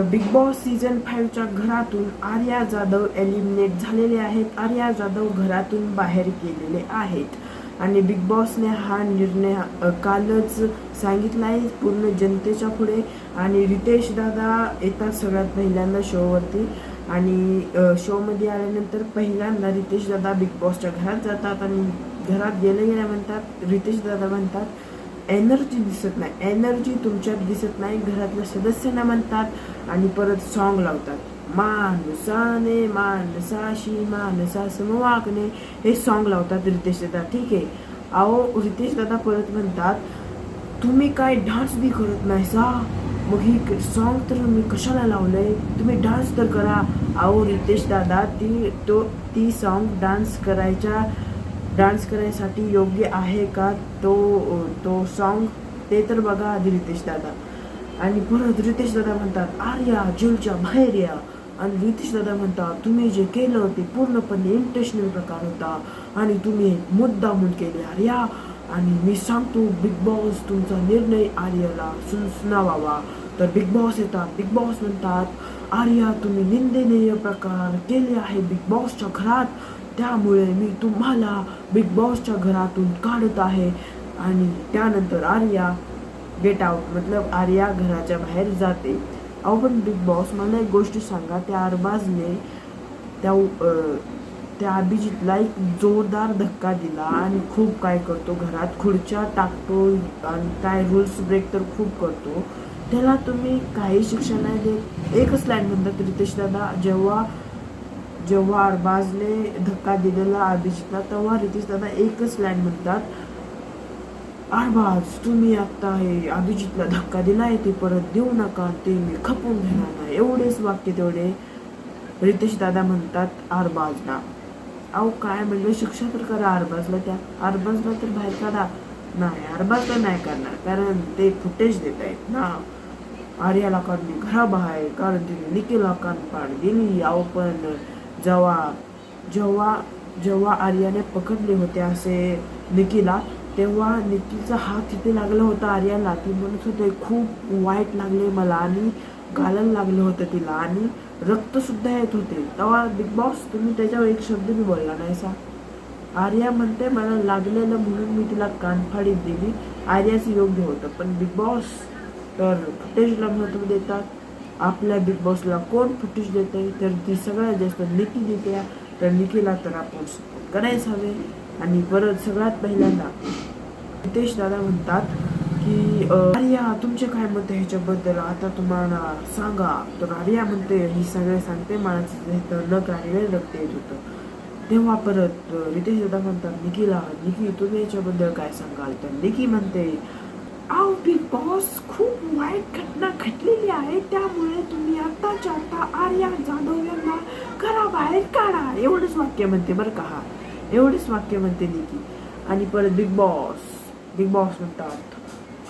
Big boss season 5च्या घरातून Arya Jadhav eliminate झालेले आहेत. आर्या जाधव घरातून बाहेर गेलेले आहेत आणि बिग बॉसने हा निर्णय कालच सांगितला आहे पूर्ण जनतेच्या पुढे. आणि रितेश दादा येतात सगळ्यात पहिल्यांदा शोवरती आणि शोमध्ये आल्यानंतर पहिल्यांदा रितेश दादा बिग बॉसच्या घरात जातात आणि घरात गेल्या म्हणतात, रितेश दादा म्हणतात एनर्जी दिसत नाही, एनर्जी तुमच्यात दिसत नाही, घरातल्या सदस्यांना म्हणतात आणि परत सॉन्ग लावतात. माणसाने माणसाशी माणसासम वागणे हे सॉन्ग लावतात रितेश दादा. ठीक आहे, अहो रितेश दादा परत म्हणतात तुम्ही काय डान्स बी करत नाही सा, मग ही सॉन्ग तर मी कशाला लावलंय, तुम्ही डान्स तर करा. अहो रितेश दादा ती सॉन्ग डान्स करायसाठी योग्य आहे का तो सॉन्ग, ते तर बघा आधी रितेश दादा. आणि परत रितेश दादा म्हणतात आर्या जेलच्या बाहेर या. आणि रितेश दादा म्हणतात तुम्ही जे केलं ते पूर्णपणे इंटेन्शनल प्रकार होता आणि तुम्ही मुद्दामून केले आर्या. आणि मी सांगतो बिग बॉस तुमचा निर्णय आर्याला सुनावावा. तर बिग बॉस येतात. बिग बॉस म्हणतात आर्या तुम्ही निंदनीय प्रकार केले आहे बिग बॉसच्या घरात, त्यामुळे मी तुम्हाला बिग बॉसच्या घरातून काढत आहे. आणि त्यानंतर आर्या गेट आउट, मतलब आर्या घराच्या बाहेर जाते. अहो पण बिग बॉस मला एक गोष्ट सांगा, त्या अरबाजने त्या अभिजितला एक जोरदार धक्का दिला आणि खूप काय करतो, घरात खुर्च्या टाकतो आणि काय रूल्स ब्रेक तर खूप करतो. त्याला तुम्ही काही शिक्षा नाही देत. एकच लाईन म्हणतात रितेश दादा, जेव्हा अरबाजने धक्का दिलेला अभिजितला तेव्हा रितेश दादा एकच लाईन म्हणतात, अरबाज तुम्ही आता हे अभिजितला धक्का दिलाय ते परत देऊ नका, ते मी खपून घेणार नाही. एवढेच वाक्य तेवढे रितेश दादा म्हणतात अरबाजला. अहो काय म्हणजे शिक्षा तर करा अरबाजला, त्या अरबाजला तर बाहेर काढा. नाही, अरबाजला नाही करणार, कारण ते फुटेज देत आहेत ना. आर्याला काढली घराबाहेर कारण तिने निकीला कानपाड दिली. अहो पण जेव्हा आर्याने पकडले होते असे निकीला, तेव्हा निकीचा हात तिथे लागला होता आर्याला. ती म्हणत होते खूप वाईट लागले मला आणि गालायला लागलं होतं तिला आणि रक्त सुद्धा येत होते. तेव्हा बिग बॉस तुम्ही त्याच्यावर एक शब्द बी बोलला नाही सा. आर्या म्हणते मला लागलेलं म्हणून मी तिला कानफाडीत दिली, आर्याचं योग्य होतं. पण बिग बॉस तर फुटेजला महत्त्व देतात. आपल्या बिग बॉसला कोण फुटेज देते, तर ती सगळ्यात जास्त निकी देते. तर निकीला तर आपण सपोर्ट करायच हवे. आणि परत सगळ्यात पहिल्यांदा रितेश दादा म्हणतात की आर्या तुमचे काय मत आहे ह्याच्याबद्दल, आता तुम्हाला सांगा. तर आर्या म्हणते ही सगळे सांगते मला नक राहिले रक्त येत होतं. तेव्हा परत रितेश दादा म्हणतात निकी तुम्ही याच्याबद्दल काय सांगाल. तर निकी म्हणते अहो बिग बॉस खूप वाईट घटना घडलेली आहे, त्यामुळे तुम्ही आत्ताच्या आता आर्या जाधव यांना घराबाहेर काढा. एवढंच वाक्य म्हणते बरं का, हा एवढेच वाक्य म्हणते निकी. आणि परत बिग बॉस म्हणतात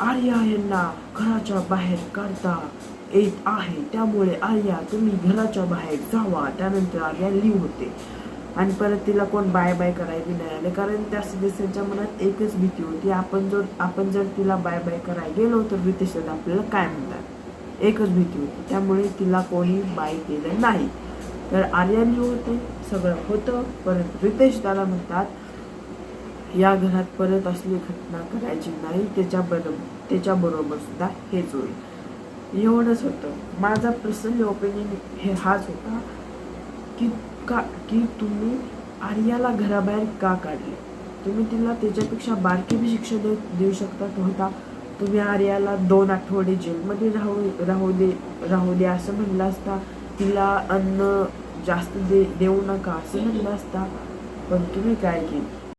आर्या यांना घराच्या बाहेर काढता येत आहे, त्यामुळे आर्या तुम्ही घराच्या बाहेर जावा. त्यानंतर आर्या लिव्ह होते आणि परत तिला कोण बाय बाय करायला नाही आले, कारण त्या सदस्यांच्या मनात एकच भीती होती, आपण जर तिला बाय बाय करायला गेलो तर रितेश दादा आपल्याला काय म्हणतात, एकच भीती होती. त्यामुळे तिला कोणी बाय केलं नाही. तर आर्या लिव्ह होते, सगळं होतं. परत रितेश दादा म्हणतात या घरात परत असली घटना करायची नाही, त्याच्याबरोबर सुद्धा हेच होईल. एवढंच होतं. माझा पर्सनली ओपिनियन हाच होता की तुम्ही आर्याला घराबाहेर का काढले. तुम्ही तिला त्याच्यापेक्षा बारकी बी शिक्षा देऊ शकतात होता. तुम्ही आर्याला 2 आठवडे जेलमध्ये राहू दे असं म्हणलं असता, तिला अन्न जास्त देऊ नका असं म्हणलं असता. पण तुम्ही काय केलं,